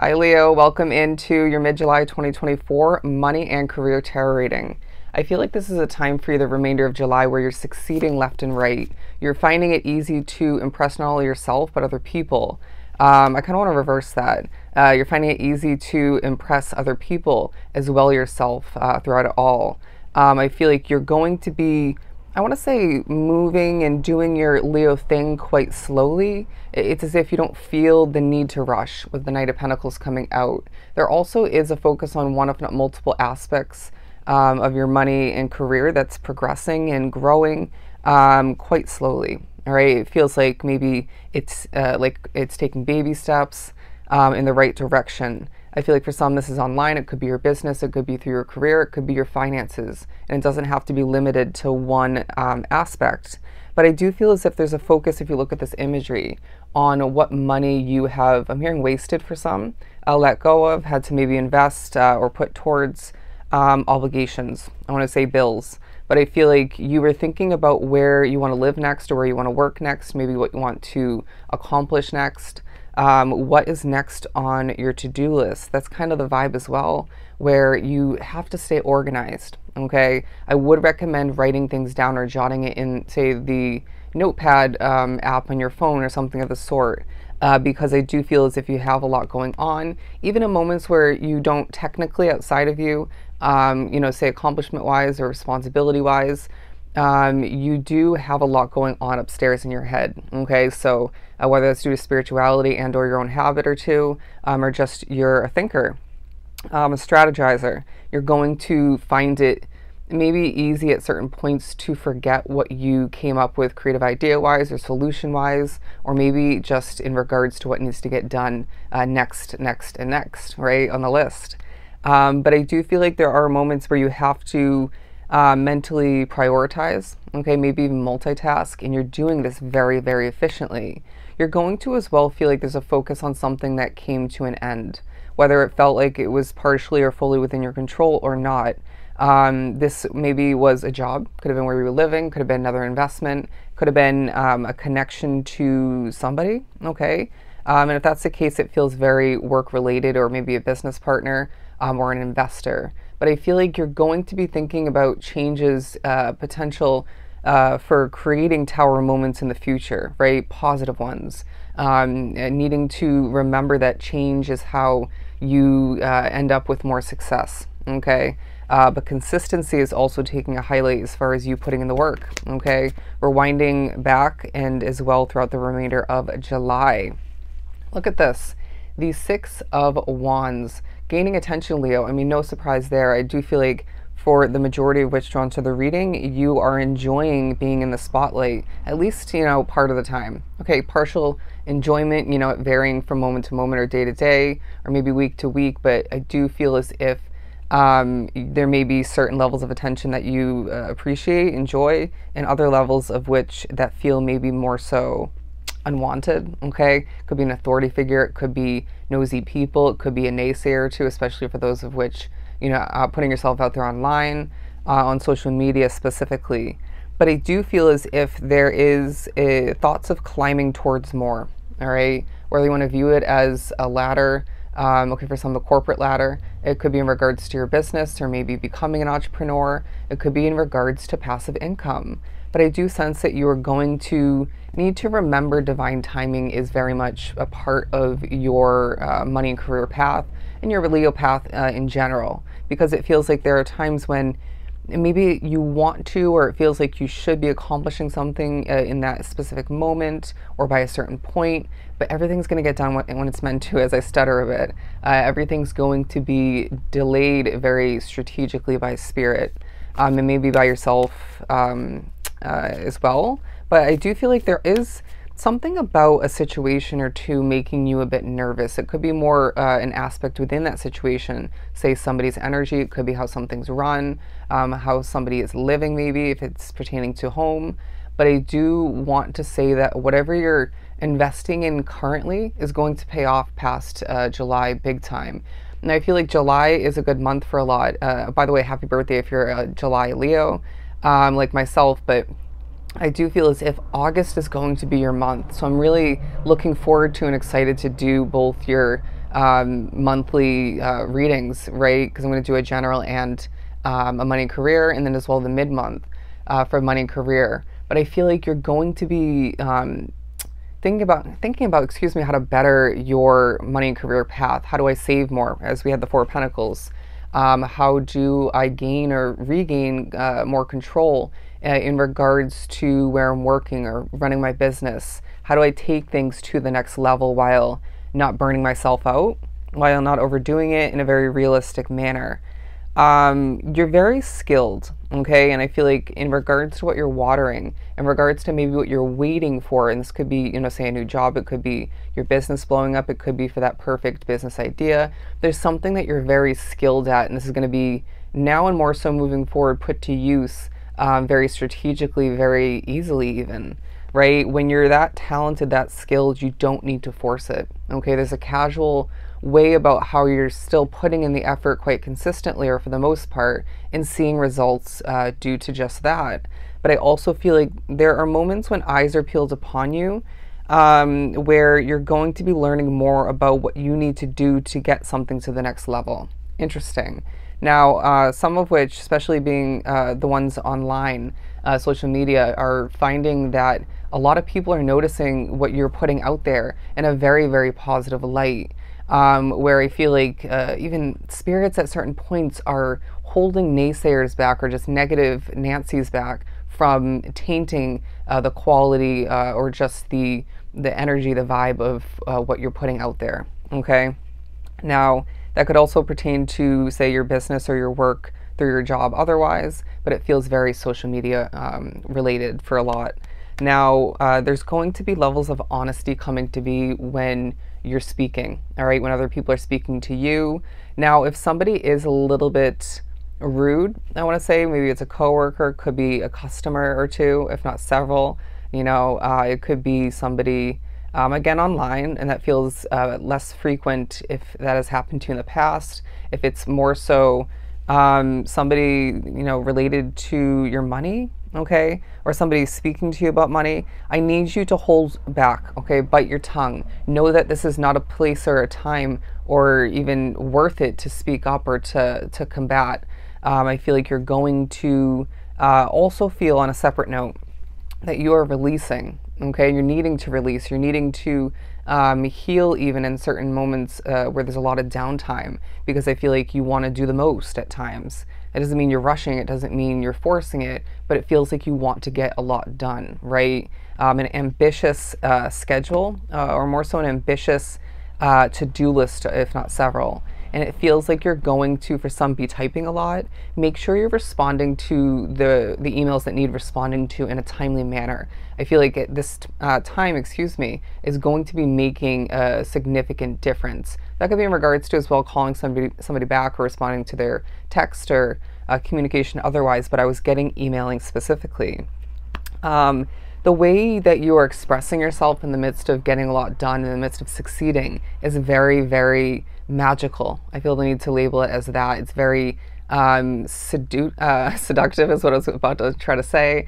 Hi Leo, welcome into your mid-July 2024 money and career tarot reading. I feel like this is a time for you, the remainder of July, where you're succeeding left and right. You're finding it easy to impress not only yourself, but other people. I kind of want to reverse that. You're finding it easy to impress other people as well yourself throughout it all. I feel like you're going to be, I want to say, moving and doing your Leo thing quite slowly. It's as if you don't feel the need to rush with the Knight of Pentacles coming out. There also is a focus on one, if not multiple aspects of your money and career that's progressing and growing quite slowly. All right, it feels like maybe it's taking baby steps in the right direction. I feel like for some this is online, it could be your business, it could be through your career, it could be your finances, and it doesn't have to be limited to one aspect. But I do feel as if there's a focus, if you look at this imagery, on what money you have, I'm hearing wasted for some, let go of, had to maybe invest or put towards obligations. I want to say bills. But I feel like you were thinking about where you want to live next or where you want to work next, maybe what you want to accomplish next. What is next on your to-do list? That's kind of the vibe as well, where you have to stay organized, okay? I would recommend writing things down or jotting it in, say, the notepad app on your phone or something of the sort, because I do feel as if you have a lot going on, even in moments where you don't technically outside of you, say accomplishment-wise or responsibility-wise, you do have a lot going on upstairs in your head, okay? So whether that's due to spirituality and or your own habit or two, or just you're a thinker, a strategizer, you're going to find it maybe easy at certain points to forget what you came up with creative idea-wise or solution-wise, or maybe just in regards to what needs to get done next, and next, right, on the list. But I do feel like there are moments where you have to mentally prioritize, okay, maybe even multitask, and you're doing this very, very efficiently. You're going to as well feel like there's a focus on something that came to an end, whether it felt like it was partially or fully within your control or not. This maybe was a job, could have been where you were living, could have been another investment, could have been a connection to somebody, okay? And if that's the case, it feels very work-related, or maybe a business partner or an investor. But I feel like you're going to be thinking about changes, potential for creating tower moments in the future, right? Positive ones. And needing to remember that change is how you end up with more success, okay? But consistency is also taking a highlight as far as you putting in the work, okay? We're winding back and as well throughout the remainder of July. Look at this. The Six of Wands. Gaining attention, Leo. I mean, no surprise there. I do feel like for the majority of which drawn to the reading, you are enjoying being in the spotlight, at least, part of the time. Okay, partial enjoyment, varying from moment to moment or day to day, or maybe week to week, but I do feel as if there may be certain levels of attention that you appreciate, enjoy, and other levels of which that feel maybe more so unwanted, okay? Could be an authority figure, it could be nosy people, it could be a naysayer too, especially for those of which, putting yourself out there online, on social media specifically. But I do feel as if there is thoughts of climbing towards more, all right? Whether you want to view it as a ladder, okay, for some, the corporate ladder, it could be in regards to your business or maybe becoming an entrepreneur, it could be in regards to passive income. But I do sense that you are going to need to remember divine timing is very much a part of your money and career path and your Leo path in general, because it feels like there are times when maybe you want to, or it feels like you should be accomplishing something in that specific moment or by a certain point, but everything's going to get done when it's meant to, as I stutter a bit. Everything's going to be delayed very strategically by spirit, and maybe by yourself as well. But I do feel like there is something about a situation or two making you a bit nervous. It could be more an aspect within that situation, say somebody's energy, it could be how something's run, how somebody is living, maybe if it's pertaining to home. But I do want to say that whatever you're investing in currently is going to pay off past July big time. And I feel like July is a good month for a lot. By the way, happy birthday if you're a July Leo, like myself, but I do feel as if August is going to be your month. So I'm really looking forward to and excited to do both your monthly readings, right? Because I'm going to do a general and a money and career, and then as well the mid-month for money and career. But I feel like you're going to be thinking about, excuse me, how to better your money and career path. How do I save more? As we had the Four of Pentacles. How do I gain or regain more control in regards to where I'm working or running my business? How do I take things to the next level while not burning myself out, while not overdoing it in a very realistic manner? You're very skilled, okay? And I feel like in regards to what you're watering, in regards to maybe what you're waiting for, and this could be, say a new job, it could be your business blowing up, it could be for that perfect business idea. There's something that you're very skilled at, and this is going to be now and more so moving forward put to use very strategically, very easily even, right? When you're that talented, that skilled, you don't need to force it, okay? There's a casual way about how you're still putting in the effort quite consistently, or for the most part, and seeing results due to just that. But I also feel like there are moments when eyes are peeled upon you where you're going to be learning more about what you need to do to get something to the next level. Interesting. Now, some of which, especially being the ones online, social media, are finding that a lot of people are noticing what you're putting out there in a very, very positive light. Where I feel like even spirits at certain points are holding naysayers back, or just negative Nancy's back, from tainting the quality or just the energy, the vibe of what you're putting out there. Okay. Now, that could also pertain to, say, your business or your work through your job otherwise, but it feels very social media related for a lot. Now, there's going to be levels of honesty coming to be when you're speaking, all right, when other people are speaking to you. Now, if somebody is a little bit rude, I want to say, maybe it's a coworker, could be a customer or two, if not several, it could be somebody, again, online, and that feels less frequent if that has happened to you in the past. If it's more so somebody, related to your money, okay, or somebody speaking to you about money, I need you to hold back, okay, bite your tongue. Know that this is not a place or a time or even worth it to speak up or to combat. I feel like you're going to also feel, on a separate note, that you are releasing, okay, you're needing to release, you're needing to heal even in certain moments where there's a lot of downtime, because I feel like you want to do the most at times. It doesn't mean you're rushing, it doesn't mean you're forcing it, but it feels like you want to get a lot done, right? An ambitious schedule, or more so an ambitious to-do list, if not several. And it feels like you're going to, for some, be typing a lot. Make sure you're responding to the emails that need responding to in a timely manner. I feel like at this time, is going to be making a significant difference. That could be in regards to as well calling somebody back or responding to their text or communication otherwise, but I was getting emailing specifically. The way that you are expressing yourself in the midst of getting a lot done, in the midst of succeeding, is very, very magical. I feel the need to label it as that. It's very seductive is what I was about to try to say.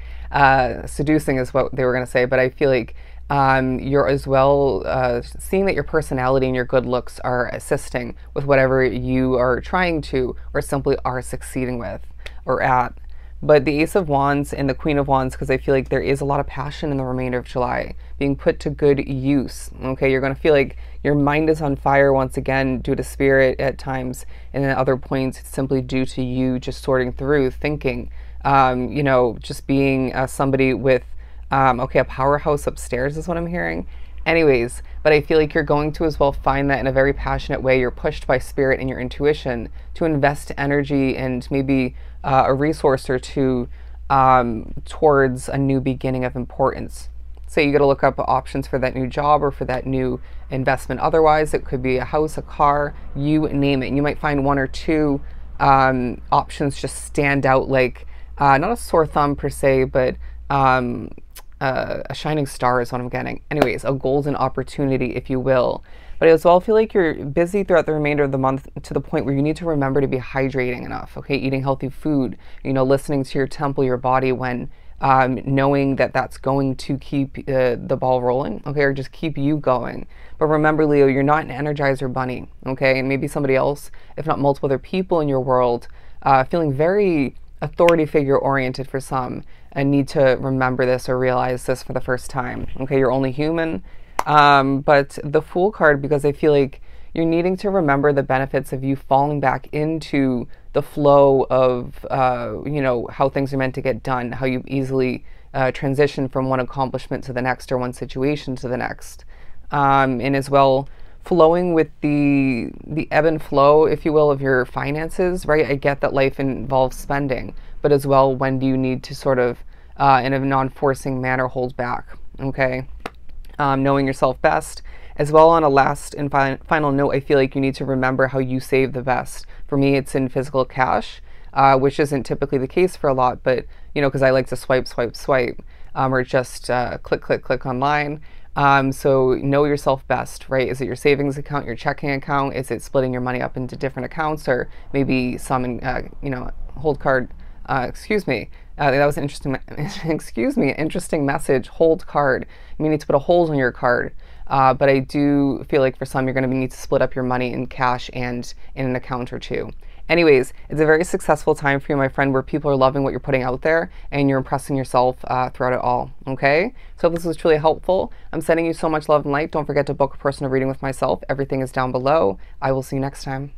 Seducing is what they were going to say, but I feel like you're as well seeing that your personality and your good looks are assisting with whatever you are trying to, or simply are succeeding with or at. But the Ace of Wands and the Queen of Wands, because I feel like there is a lot of passion in the remainder of July being put to good use. Okay, you're going to feel like your mind is on fire once again due to spirit at times, and then at other points it's simply due to you just sorting through, thinking, just being somebody with, a powerhouse upstairs is what I'm hearing. Anyways, but I feel like you're going to as well find that in a very passionate way. You're pushed by spirit and your intuition to invest energy and maybe a resource or two towards a new beginning of importance. So you got to look up options for that new job or for that new investment. Otherwise, it could be a house, a car, you name it. And you might find one or two options just stand out, like not a sore thumb per se, but a shining star is what I'm getting. Anyways, a golden opportunity, if you will. But I as well feel like you're busy throughout the remainder of the month to the point where you need to remember to be hydrating enough, okay? Eating healthy food, listening to your temple, your body when knowing that that's going to keep the ball rolling, okay, or just keep you going. But remember, Leo, you're not an Energizer bunny, okay, and maybe somebody else, if not multiple other people in your world, feeling very authority figure oriented for some, and need to remember this or realize this for the first time. Okay, you're only human. But the Fool card, because I feel like you're needing to remember the benefits of you falling back into the flow of, how things are meant to get done, how you easily transition from one accomplishment to the next or one situation to the next. And as well, flowing with the ebb and flow, if you will, of your finances, right? I get that life involves spending, but as well, when do you need to sort of, in a non-forcing manner, hold back, okay? Knowing yourself best. As well, on a last and final note, I feel like you need to remember how you save the best. For me, it's in physical cash, which isn't typically the case for a lot, but, because I like to swipe, or just click, click online. So know yourself best, right? Is it your savings account, your checking account? Is it splitting your money up into different accounts, or maybe some, hold card, excuse me. That was an interesting, interesting message. Hold card. You need to put a hold on your card. But I do feel like for some, you're going to need to split up your money in cash and in an account or two. Anyways, it's a very successful time for you, my friend, where people are loving what you're putting out there and you're impressing yourself throughout it all, okay? So if this was truly helpful, I'm sending you so much love and light. Don't forget to book a personal reading with myself. Everything is down below. I will see you next time.